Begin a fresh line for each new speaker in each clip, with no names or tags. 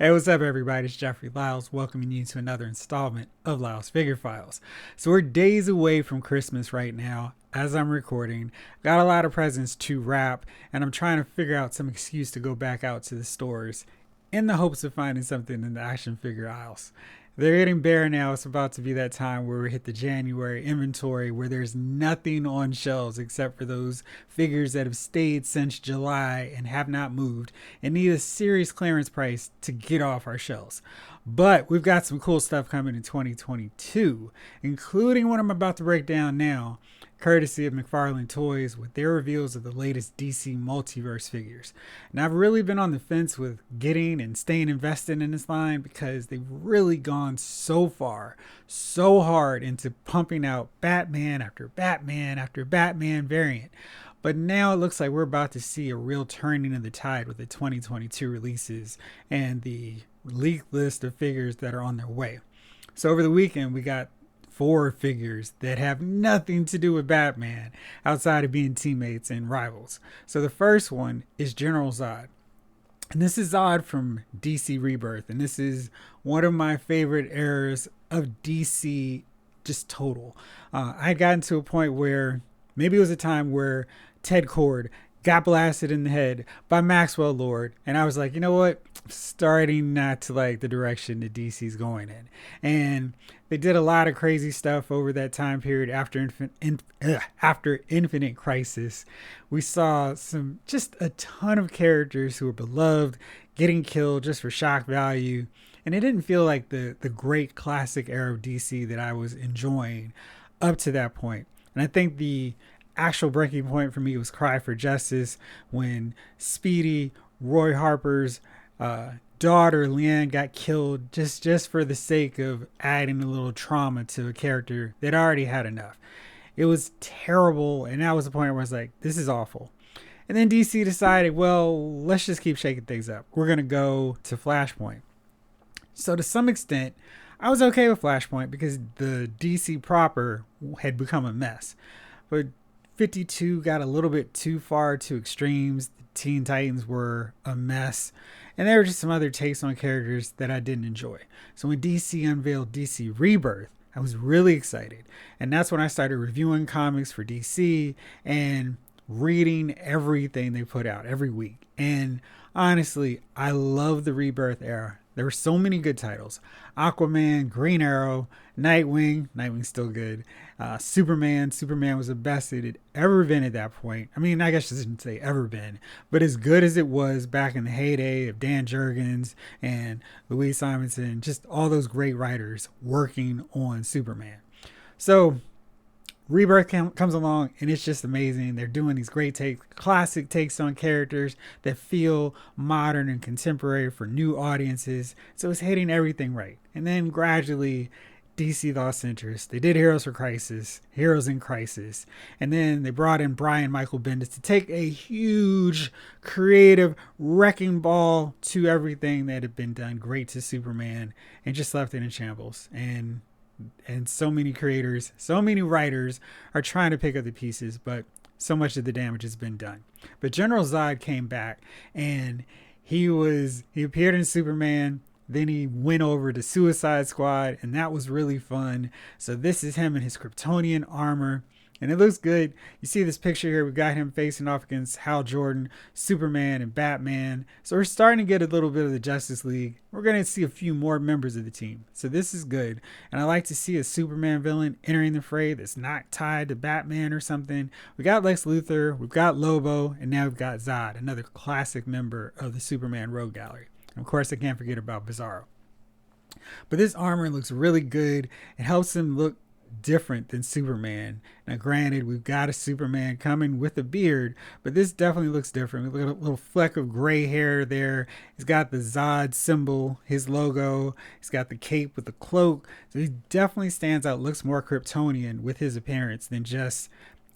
Hey, what's up, everybody? It's Jeffrey Lyles welcoming you to another installment of Lyles Figure Files. So, we're days away from Christmas right now as I'm recording. Got a lot of presents to wrap, and I'm trying to figure out some excuse to go back out to the stores in the hopes of finding something in the action figure aisles. They're getting bare now. It's about to be that time where we hit the January inventory where there's nothing on shelves except for those figures that have stayed since July and have not moved and need a serious clearance price to get off our shelves. But we've got some cool stuff coming in 2022, including what I'm about to break down now, courtesy of McFarlane Toys with their reveals of the latest DC Multiverse figures. Now, I've really been on the fence with getting and staying invested in this line because they've really gone so far, so hard into pumping out Batman after Batman after Batman variant. But now it looks like we're about to see a real turning of the tide with the 2022 releases and the leaked list of figures that are on their way. So over the weekend, we got four figures that have nothing to do with Batman outside of being teammates and rivals. So the first one is General Zod. And this is Zod from DC Rebirth. And this is one of my favorite eras of DC, just total. I had gotten to a point where maybe it was a time where Ted Kord got blasted in the head by Maxwell Lord, and I was like, you know what, I'm starting not to like the direction that DC's going in. And they did a lot of crazy stuff over that time period after Infinite Crisis. We saw just a ton of characters who were beloved getting killed just for shock value, and it didn't feel like the great classic era of DC that I was enjoying up to that point. And I think the actual breaking point for me was Cry for Justice, when Speedy, Roy Harper's daughter Leanne, got killed just for the sake of adding a little trauma to a character that already had enough. It was terrible, and that was the point where I was like, this is awful. And then DC decided, well, let's just keep shaking things up. We're going to go to Flashpoint. So to some extent, I was okay with Flashpoint because the DC proper had become a mess. But 52 got a little bit too far to extremes. The Teen Titans were a mess. And there were just some other takes on characters that I didn't enjoy. So when DC unveiled DC Rebirth, I was really excited. And that's when I started reviewing comics for DC and reading everything they put out every week. And honestly, I love the Rebirth era. There were so many good titles. Aquaman, Green Arrow, Nightwing's still good. Superman was the best it had ever been at that point. I mean, I guess I shouldn't say ever been, but as good as it was back in the heyday of Dan Jurgens and Louise Simonson, just all those great writers working on Superman. So Rebirth comes along, and it's just amazing. They're doing these great classic takes on characters that feel modern and contemporary for new audiences. So it's hitting everything right. And then gradually, DC lost interest. They did Heroes in Crisis. And then they brought in Brian Michael Bendis to take a huge creative wrecking ball to everything that had been done great to Superman and just left it in shambles. And so many creators, so many writers are trying to pick up the pieces, but so much of the damage has been done. But General Zod came back, and he appeared in Superman. Then he went over to Suicide Squad, and that was really fun. So this is him in his Kryptonian armor, and it looks good. You see this picture here. We've got him facing off against Hal Jordan, Superman, and Batman. So we're starting to get a little bit of the Justice League. We're going to see a few more members of the team. So this is good. And I like to see a Superman villain entering the fray that's not tied to Batman or something. We got Lex Luthor, we've got Lobo, and now we've got Zod, another classic member of the Superman Rogue Gallery. And of course, I can't forget about Bizarro. But this armor looks really good. It helps him look different than Superman. Now granted, we've got a Superman coming with a beard, but this definitely looks different. We've got a little fleck of gray hair there. He's got the Zod symbol, his logo. He's got the cape with the cloak. So he definitely stands out, looks more Kryptonian with his appearance than just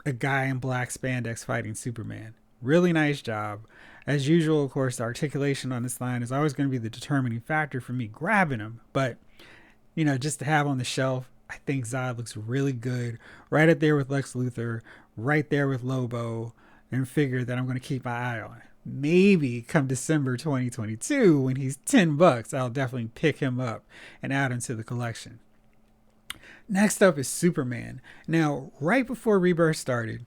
a guy in black spandex fighting Superman. Really nice job. As usual, of course, the articulation on this line is always going to be the determining factor for me grabbing him. But, just to have on the shelf, I think Zod looks really good. Right up there with Lex Luthor, right there with Lobo, and figure that I'm going to keep my eye on. maybe come December 2022 when he's $10, I'll definitely pick him up and add him to the collection. Next up is Superman. Now, right before Rebirth started,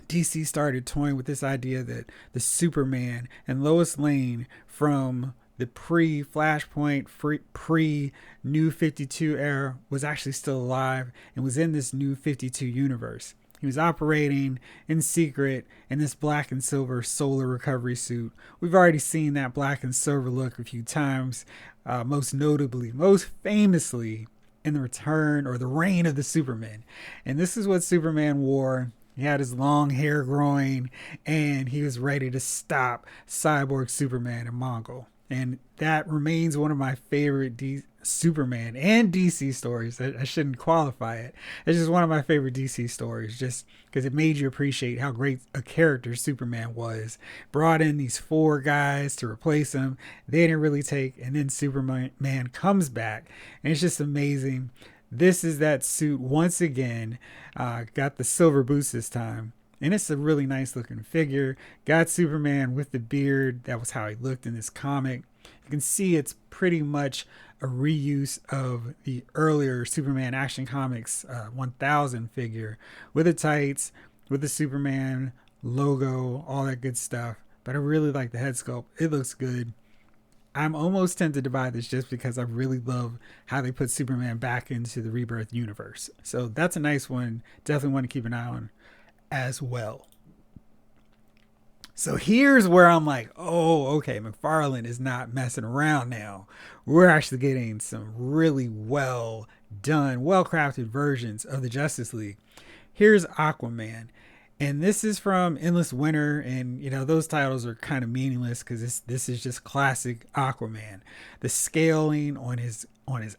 DC started toying with this idea that the Superman and Lois Lane from the pre-Flashpoint, pre-New 52 era was actually still alive and was in this New 52 universe. He was operating in secret in this black and silver solar recovery suit. We've already seen that black and silver look a few times, most notably, most famously in the return or the reign of the Superman. And this is what Superman wore. He had his long hair growing and he was ready to stop Cyborg Superman and Mongol. And that remains one of my favorite Superman and DC stories. I shouldn't qualify it. It's just one of my favorite DC stories, just because it made you appreciate how great a character Superman was. Brought in these 4 guys to replace him. They didn't really take, and then Superman comes back. And it's just amazing. This is that suit once again. Got the silver boots this time. And it's a really nice looking figure. Got Superman with the beard. That was how he looked in this comic. You can see it's pretty much a reuse of the earlier Superman Action Comics 1000 figure with the tights, with the Superman logo, all that good stuff. But I really like the head sculpt. It looks good. I'm almost tempted to buy this just because I really love how they put Superman back into the Rebirth universe. So that's a nice one. Definitely want to keep an eye on as well. So here's where I'm like, oh, okay, McFarlane is not messing around now. We're actually getting some really well done, well crafted versions of the Justice League. Here's Aquaman. And this is from Endless Winter, and you know those titles are kind of meaningless because this is just classic Aquaman. The scaling on his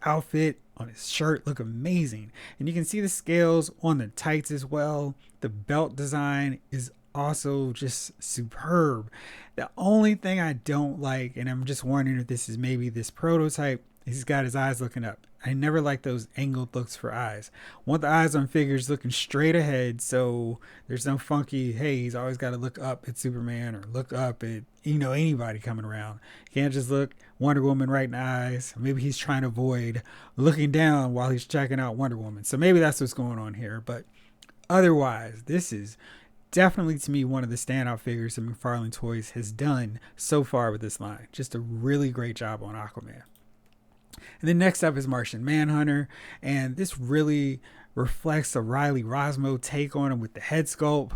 outfit, on his shirt, look amazing, and you can see the scales on the tights as well. The belt design is also just superb. The only thing I don't like, and I'm just wondering if this is maybe this prototype, he's got his eyes looking up. I never like those angled looks for eyes. Want the eyes on figures looking straight ahead, so there's no funky, hey, he's always got to look up at Superman or look up at, anybody coming around. You can't just look Wonder Woman right in the eyes. Maybe he's trying to avoid looking down while he's checking out Wonder Woman. So maybe that's what's going on here. But otherwise, this is definitely, to me, one of the standout figures that McFarlane Toys has done so far with this line. Just a really great job on Aquaman. And then next up is Martian Manhunter, and this really reflects a Riley Rosmo take on him with the head sculpt.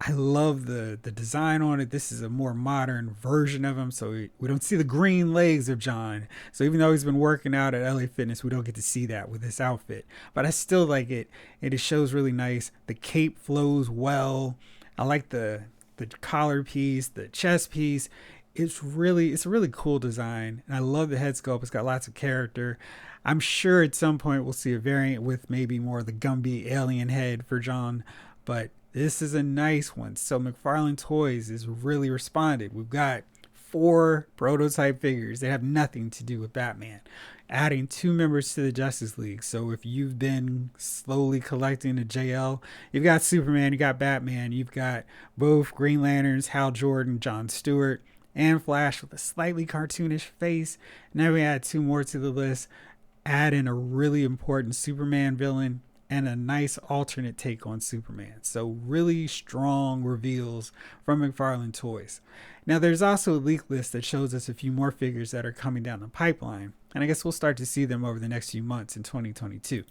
I love the design on it. This is a more modern version of him, so we don't see the green legs of John. So even though he's been working out at LA Fitness, we don't get to see that with this outfit. But I still like it. It shows really nice. The cape flows well. I like the collar piece, the chest piece. It's a really cool design, and I love the head sculpt. It's got lots of character. I'm sure at some point we'll see a variant with maybe more of the Gumby alien head for John, but this is a nice one. So McFarlane Toys has really responded. We've got 4 prototype figures that have nothing to do with Batman, adding 2 members to the Justice League. So if you've been slowly collecting the JL, you've got Superman, you got Batman, you've got both Green Lanterns, Hal Jordan, John Stewart, and Flash with a slightly cartoonish face. Now we add 2 more to the list, add in a really important Superman villain and a nice alternate take on Superman. So really strong reveals from McFarlane Toys. Now there's also a leak list that shows us a few more figures that are coming down the pipeline, and I guess we'll start to see them over the next few months in 2022.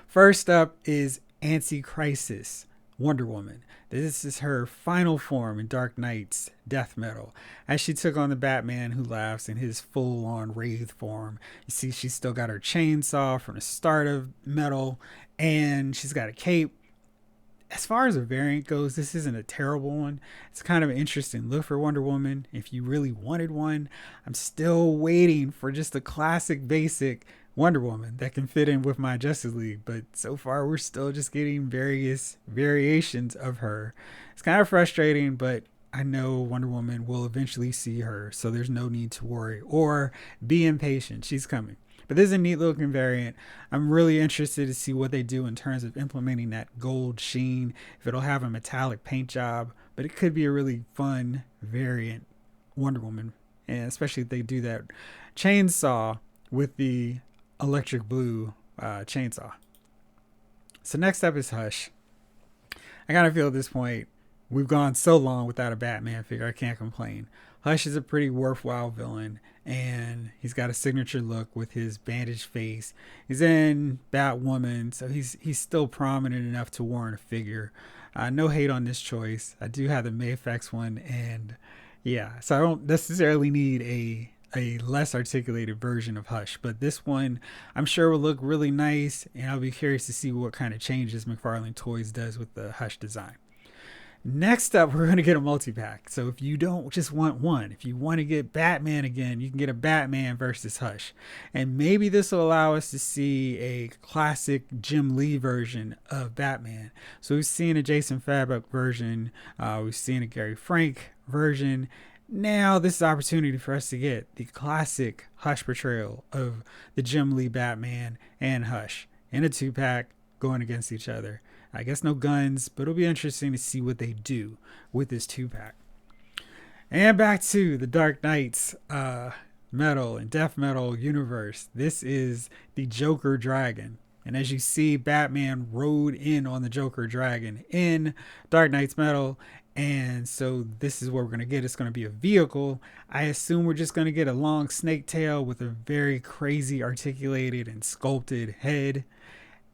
First up is Anti-Crisis Wonder Woman. This is her final form in Dark Knight's death metal, as she took on the Batman who laughs in his full-on wraith form. You see she's still got her chainsaw from the start of metal, and she's got a cape. As far as a variant goes, this isn't a terrible one. It's kind of an interesting look for Wonder Woman if you really wanted one. I'm still waiting for just a classic basic Wonder Woman that can fit in with my Justice League, but so far we're still just getting various variations of her. It's kind of frustrating, but I know Wonder Woman will eventually see her, so there's no need to worry or be impatient. She's coming. But this is a neat looking variant. I'm really interested to see what they do in terms of implementing that gold sheen, if it'll have a metallic paint job but it could be a really fun variant Wonder Woman, and especially if they do that chainsaw with the electric blue chainsaw. So next up is Hush. I kind of feel at this point we've gone so long without a Batman figure, I can't complain. Hush is a pretty worthwhile villain, and he's got a signature look with his bandaged face. He's in Batwoman, so he's still prominent enough to warrant a figure. No hate on this choice. I do have the Mayfex one, and yeah, so I don't necessarily need a less articulated version of Hush, but this one I'm sure will look really nice, and I'll be curious to see what kind of changes McFarlane Toys does with the Hush design. Next up, we're going to get a multi-pack. So if you don't just want one, if you want to get Batman again, you can get a Batman versus Hush. And maybe this will allow us to see a classic Jim Lee version of Batman. So we've seen a Jason Fabok version. We've seen a Gary Frank version. Now this is an opportunity for us to get the classic Hush portrayal of the Jim Lee Batman and Hush in a 2-pack going against each other. I guess no guns, but it'll be interesting to see what they do with this 2-pack. And back to the Dark Knight's metal and death metal universe. This is the Joker Dragon. And as you see, Batman rode in on the Joker Dragon in Dark Knight's metal. And so this is what we're going to get. It's going to be a vehicle. I assume we're just going to get a long snake tail with a very crazy articulated and sculpted head.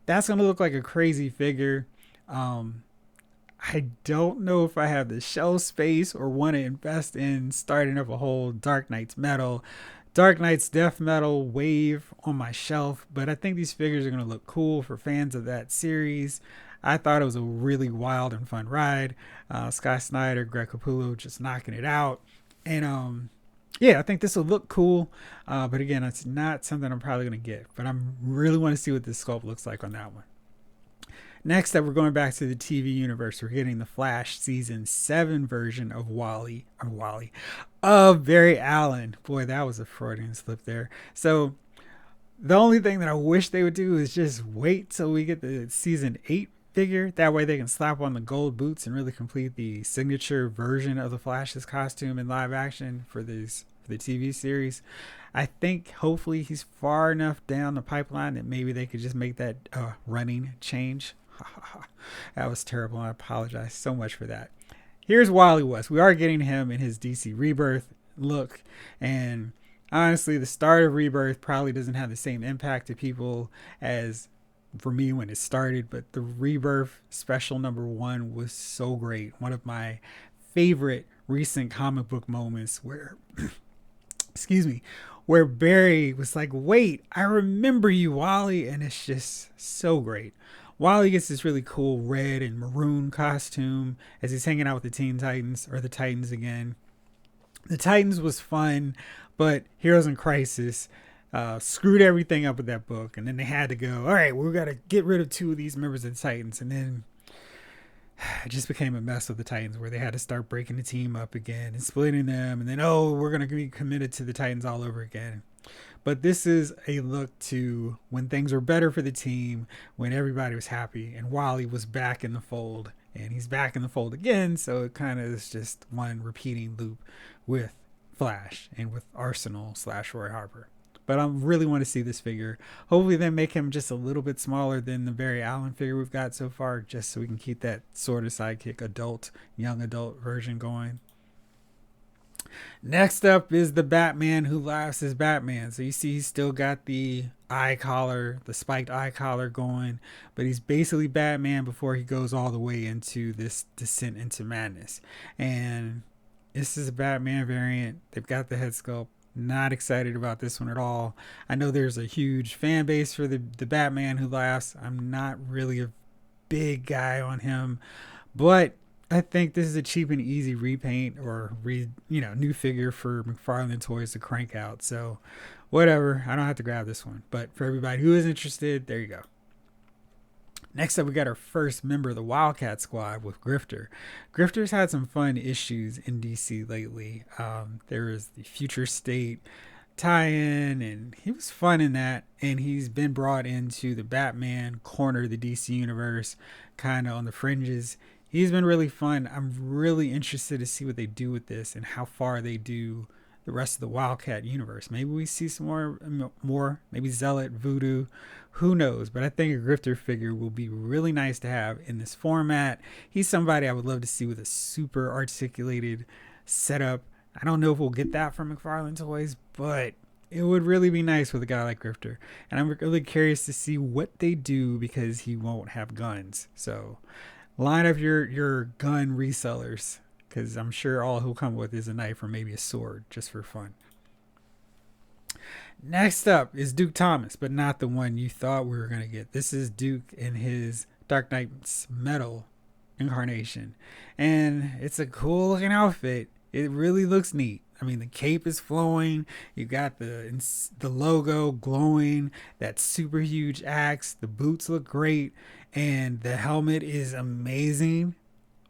That's going to look like a crazy figure. I don't know if I have the shelf space or want to invest in starting up a whole Dark Knight's metal, Dark Knight's death metal wave on my shelf, but I think these figures are going to look cool for fans of that series. I thought it was a really wild and fun ride. Scott Snyder, Greg Capullo just knocking it out. And yeah, I think this will look cool. But again, it's not something I'm probably going to get. But I really want to see what this sculpt looks like on that one. Next up, we're going back to the TV universe. We're getting the Flash Season 7 version of Barry Allen. Boy, that was a Freudian slip there. So the only thing that I wish they would do is just wait till we get the Season 8 figure. That way they can slap on the gold boots and really complete the signature version of the Flash's costume in live action for the TV series. I think hopefully he's far enough down the pipeline that maybe they could just make that running change. That was terrible. I apologize so much for that. Here's Wally West. We are getting him in his DC Rebirth look, and honestly, the start of Rebirth probably doesn't have the same impact to people as for me when it started, but the Rebirth special #1 was so great. One of my favorite recent comic book moments where where Barry was like, wait, I remember you, Wally, and it's just so great. Wally gets this really cool red and maroon costume as he's hanging out with the Teen Titans, or the Titans again. The Titans was fun, but Heroes in Crisis screwed everything up with that book, and then they had to go, all right, we've got to get rid of 2 of these members of the Titans, and then it just became a mess with the Titans where they had to start breaking the team up again and splitting them, and then we're going to be committed to the Titans all over again. But this is a look to when things were better for the team, when everybody was happy, and Wally was back in the fold, and he's back in the fold again, so it kind of is just one repeating loop with Flash and with Arsenal/Roy Harper. But I really want to see this figure. Hopefully they make him just a little bit smaller than the Barry Allen figure we've got so far, just so we can keep that sort of sidekick young adult version going. Next up is the Batman Who Laughs as Batman. So you see he's still got the eye collar, the spiked eye collar going, but he's basically Batman before he goes all the way into this descent into madness. And this is a Batman variant. They've got the head sculpt. Not excited about this one at all. I know there's a huge fan base for the Batman Who Laughs. I'm not really a big guy on him, but I think this is a cheap and easy repaint or new figure for McFarlane Toys to crank out. So whatever, I don't have to grab this one, but for everybody who is interested, there you go. Next up, we got our first member of the Wildcat Squad with Grifter. Grifter's had some fun issues in DC lately. There was the Future State tie-in, and he was fun in that. And he's been brought into the Batman corner of the DC universe, kind of on the fringes. He's been really fun. I'm really interested to see what they do with this and how far they do the rest of the Wildcat universe. Maybe we see some more, maybe Zealot, Voodoo, who knows? But I think a Grifter figure will be really nice to have in this format. He's somebody I would love to see with a super articulated setup. I don't know if we'll get that from McFarlane Toys, but it would really be nice with a guy like Grifter. And I'm really curious to see what they do because he won't have guns. So line up your gun resellers, because I'm sure all he'll come with is a knife or maybe a sword just for fun. Next up is Duke Thomas, but not the one you thought we were going to get. This is Duke in his Dark Knight's Metal incarnation. And it's a cool looking outfit. It really looks neat. I mean, the cape is flowing. You got the logo glowing. That super huge axe. The boots look great. And the helmet is amazing.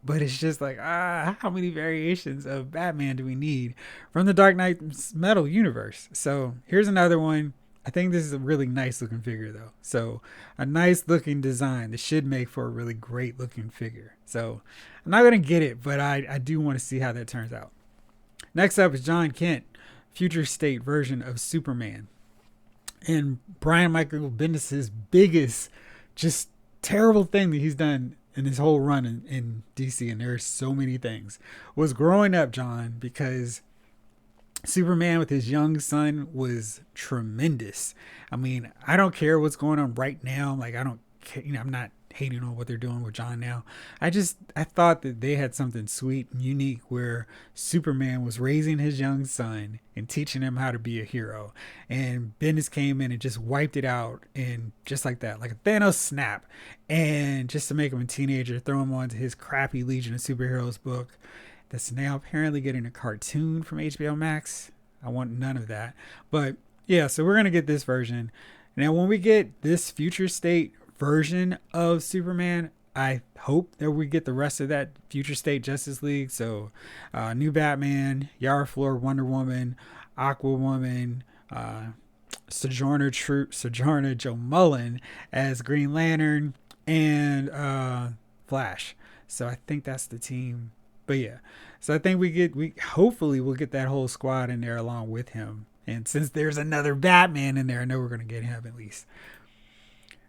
But it's just like, how many variations of Batman do we need from the Dark Knight's Metal universe? So here's another one. I think this is a really nice looking figure though. So a nice looking design that should make for a really great looking figure. So I'm not going to get it, but I do want to see how that turns out. Next up is John Kent, future state version of Superman. And Brian Michael Bendis' biggest, just terrible thing that he's done in his whole run in DC, and there's so many things, was growing up, John, because Superman with his young son was tremendous. I mean, I don't care what's going on right now. Like, I don't care, I'm not hating on what they're doing with John now. I thought that they had something sweet and unique where Superman was raising his young son and teaching him how to be a hero. And Bendis came in and just wiped it out, and just like that, like a Thanos snap. And just to make him a teenager, throw him onto his crappy Legion of Superheroes book that's now apparently getting a cartoon from HBO Max. I want none of that. But yeah, so we're going to get this version. Now, when we get this future state version of Superman, I hope that we get the rest of that future state Justice League. So new Batman, Yara Flor, Wonder Woman, Aquawoman, Sojourner Joe Mullen as Green Lantern, and Flash. So I think that's the team. But yeah, so I think we hopefully we'll get that whole squad in there along with him. And since there's another Batman in there, I know we're going to get him at least.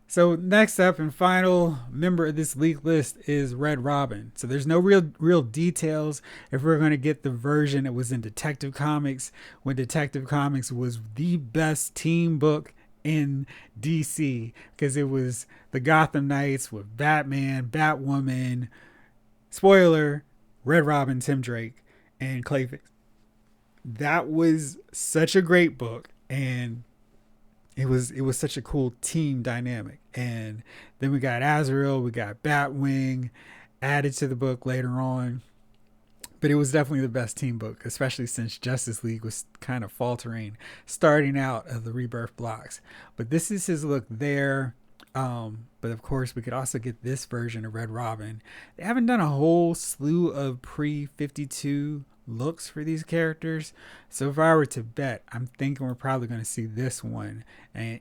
So next up and final member of this leak list is Red Robin. So there's no real details if we're going to get the version that was in Detective Comics, when Detective Comics was the best team book in DC, because it was the Gotham Knights with Batman, Batwoman, spoiler, Red Robin, Tim Drake, and Clayface. That was such a great book, and it was such a cool team dynamic. And then we got Azrael, we got Batwing added to the book later on. But it was definitely the best team book, especially since Justice League was kind of faltering starting out of the Rebirth blocks. But this is his look there. But of course, we could also get this version of Red Robin. They haven't done a whole slew of pre-52 looks for these characters, so if I were to bet, I'm thinking we're probably going to see this one and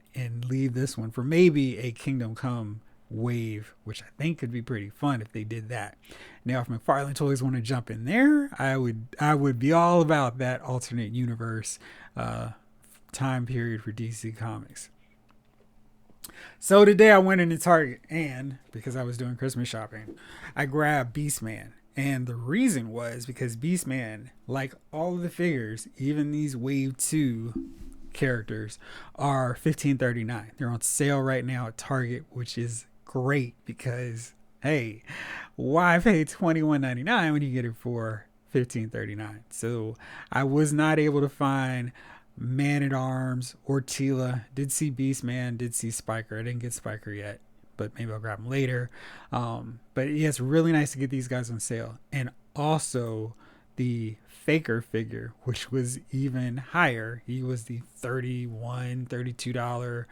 leave this one for maybe a Kingdom Come wave, which I think could be pretty fun if they did that. Now, if McFarlane Toys want to jump in there, I would be all about that alternate universe time period for DC Comics. So today I went into Target, and because I was doing Christmas shopping, I grabbed Beastman. And the reason was because Beastman, like all of the figures, even these Wave 2 characters, are $15.39. They're on sale right now at Target, which is great because, hey, why pay $21.99 when you get it for $15.39? So I was not able to find Man-at-Arms or Tila. Did see Beastman, did see Spiker. I didn't get Spiker yet, but maybe I'll grab them later. But yeah, it's really nice to get these guys on sale. And also the Faker figure, which was even higher. He was the $32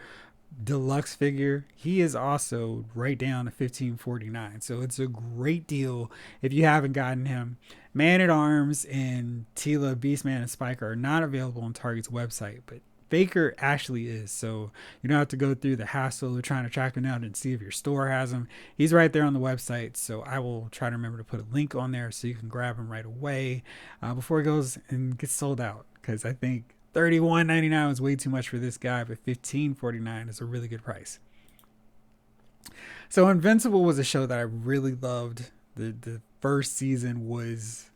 deluxe figure. He is also right down to $15.49. So it's a great deal if you haven't gotten him. Man at Arms and Tila, Beastman, and Spiker are not available on Target's website, but faker actually is. So you don't have to go through the hassle of trying to track him down and see if your store has him. He's right there on the website. So I will try to remember to put a link on there so you can grab him right away before it goes and gets sold out. Because I think $31.99 is way too much for this guy, but $15.49 is a really good price. So Invincible was a show that I really loved. The first season was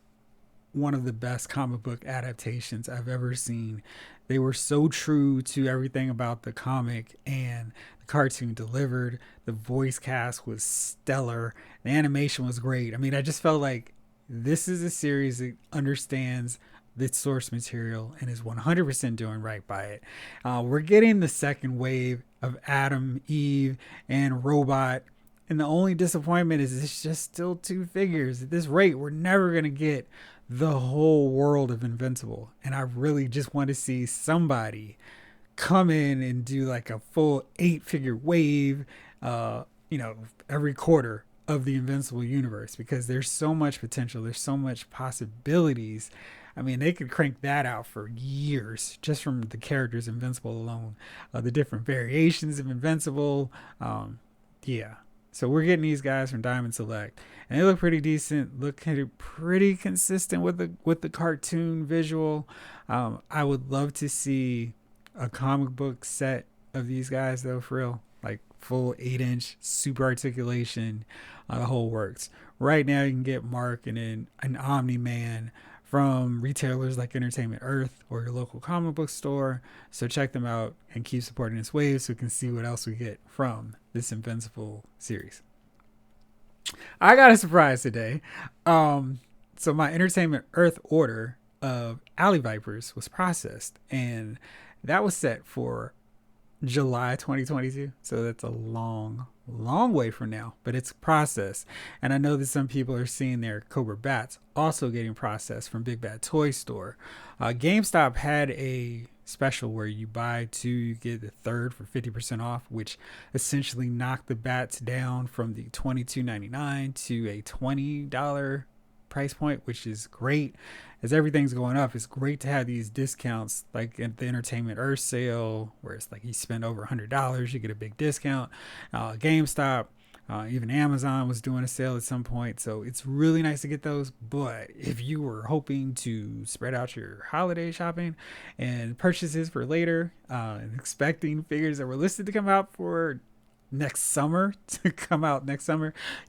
one of the best comic book adaptations I've ever seen. They were so true to everything about the comic, and the cartoon delivered. The voice cast was stellar. The animation was great. I mean, I just felt like this is a series that understands its source material and is 100% doing right by it. We're getting the second wave of Adam, Eve, and Robot. And the only disappointment is it's just still two figures. At this rate, we're never going to get the whole world of Invincible. And I really just want to see somebody come in and do like a full 8-figure wave, every quarter of the Invincible universe, because there's so much potential. There's so much possibilities. I mean, they could crank that out for years just from the characters Invincible alone. The different variations of Invincible. Yeah. So we're getting these guys from Diamond Select, and they look pretty decent. Look pretty consistent with the cartoon visual. I would love to see a comic book set of these guys though, for real, like full 8-inch, super articulation, the whole works. Right now, you can get Mark and then an Omni-Man from retailers like Entertainment Earth or your local comic book store. So check them out and keep supporting this wave so we can see what else we get from this Invincible series. I got a surprise today. So my Entertainment Earth order of Alley Vipers was processed, and that was set for July 2022. So that's a long way from now, but it's processed. And I know that some people are seeing their Cobra Bats also getting processed from Big Bad Toy Store. GameStop had a special where you buy two, you get the third for 50% off, which essentially knocked the bats down from the $22.99 to a $20 price point, which is great. As everything's going up, it's great to have these discounts like at the Entertainment Earth sale, where it's like you spend over $100, you get a big discount. GameStop, even Amazon was doing a sale at some point. So it's really nice to get those. But if you were hoping to spread out your holiday shopping and purchases for later, and expecting figures that were listed to come out for next summer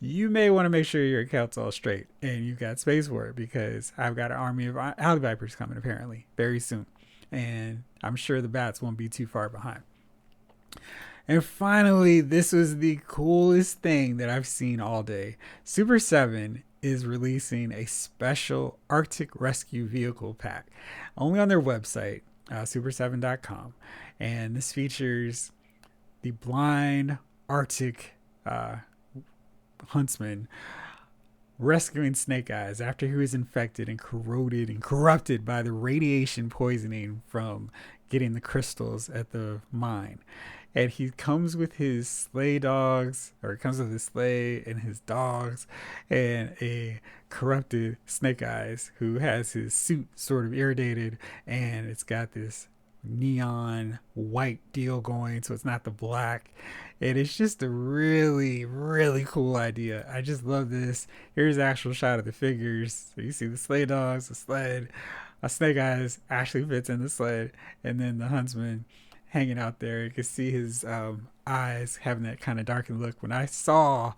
you may want to make sure your account's all straight and you've got space for it, because I've got an army of Alley Vipers coming apparently very soon, and I'm sure the bats won't be too far behind. And finally, this was the coolest thing that I've seen all day. Super 7 is releasing a special Arctic Rescue Vehicle pack only on their website, super7.com, and this features the blind Arctic huntsman rescuing Snake Eyes after he was infected and corroded and corrupted by the radiation poisoning from getting the crystals at the mine. And he comes with his sleigh dogs, or he comes with his sleigh and his dogs, and a corrupted Snake Eyes who has his suit sort of irritated, and it's got this neon white deal going, so it's not the black. And it's just a really, really cool idea. I just love this. Here's an actual shot of the figures. So you see the sleigh dogs, the sled, a Snake Eyes actually fits in the sled, and then the huntsman hanging out there. You can see his eyes having that kind of darkened look. When I saw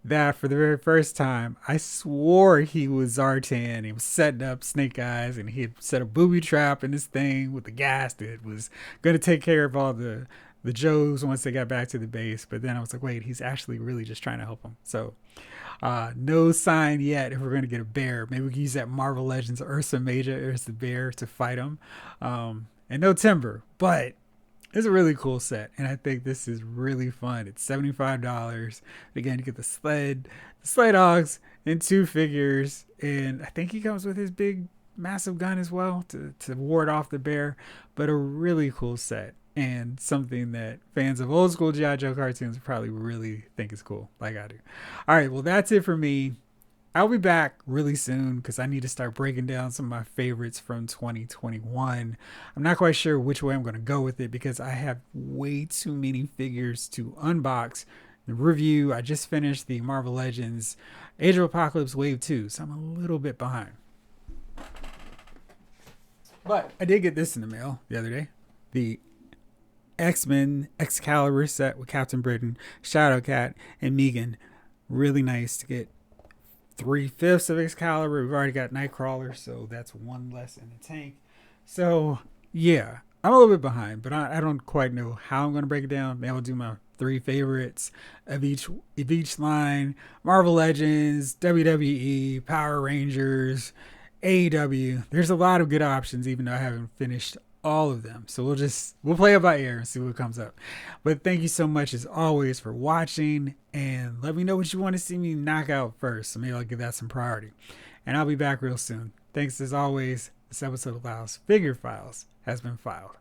that for the very first time, I swore he was Zartan. He was setting up Snake Eyes, and he had set a booby trap in this thing with the gas that was going to take care of all the Joes once they got back to the base. But then I was like, wait, he's actually really just trying to help them. So no sign yet if we're going to get a bear. Maybe we can use that Marvel Legends Ursa Major as the bear to fight him. And no timber, but it's a really cool set, and I think this is really fun. It's $75. Again, you get the sleigh dogs, and 2 figures, and I think he comes with his big, massive gun as well to ward off the bear. But a really cool set, and something that fans of old school G.I. Joe cartoons probably really think is cool, like I do. All right, well, that's it for me. I'll be back really soon because I need to start breaking down some of my favorites from 2021. I'm not quite sure which way I'm going to go with it because I have way too many figures to unbox. The review, I just finished the Marvel Legends Age of Apocalypse Wave 2, so I'm a little bit behind. But I did get this in the mail the other day. The X-Men Excalibur set with Captain Britain, Shadowcat, and Megan. Really nice to get 3/5 of Excalibur. We've already got Nightcrawler, so that's one less in the tank. So, yeah, I'm a little bit behind, but I don't quite know how I'm going to break it down. Maybe I'll do my 3 favorites of each line. Marvel Legends, WWE, Power Rangers, AEW. There's a lot of good options, even though I haven't finished all of them. So we'll play it by ear and see what comes up. But thank you so much as always for watching, and let me know what you want to see me knock out first. So maybe I'll give that some priority. And I'll be back real soon. Thanks as always. This episode of Lyle's Figure Files has been filed.